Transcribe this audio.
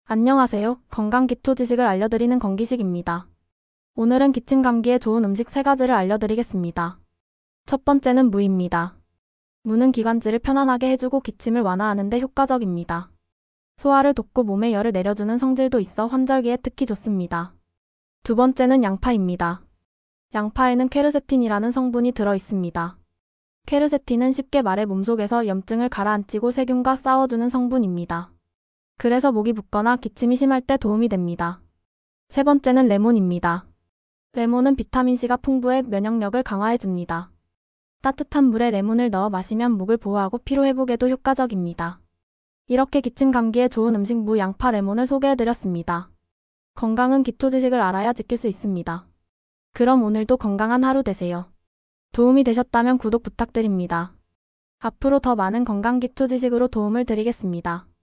안녕하세요. 건강 기초 지식을 알려드리는 건기식입니다. 오늘은 기침 감기에 좋은 음식 3가지를 알려드리겠습니다. 첫 번째는 무입니다. 무는 기관지를 편안하게 해주고 기침을 완화하는 데 효과적입니다. 소화를 돕고 몸에 열을 내려주는 성질도 있어 환절기에 특히 좋습니다. 두 번째는 양파입니다. 양파에는 퀘르세틴이라는 성분이 들어있습니다. 퀘르세틴은 쉽게 말해 몸속에서 염증을 가라앉히고 세균과 싸워주는 성분입니다. 그래서 목이 붓거나 기침이 심할 때 도움이 됩니다. 세 번째는 레몬입니다. 레몬은 비타민C가 풍부해 면역력을 강화해줍니다. 따뜻한 물에 레몬을 넣어 마시면 목을 보호하고 피로회복에도 효과적입니다. 이렇게 기침 감기에 좋은 음식 무, 양파, 레몬을 소개해드렸습니다. 건강은 기초 지식을 알아야 지킬 수 있습니다. 그럼 오늘도 건강한 하루 되세요. 도움이 되셨다면 구독 부탁드립니다. 앞으로 더 많은 건강 기초 지식으로 도움을 드리겠습니다.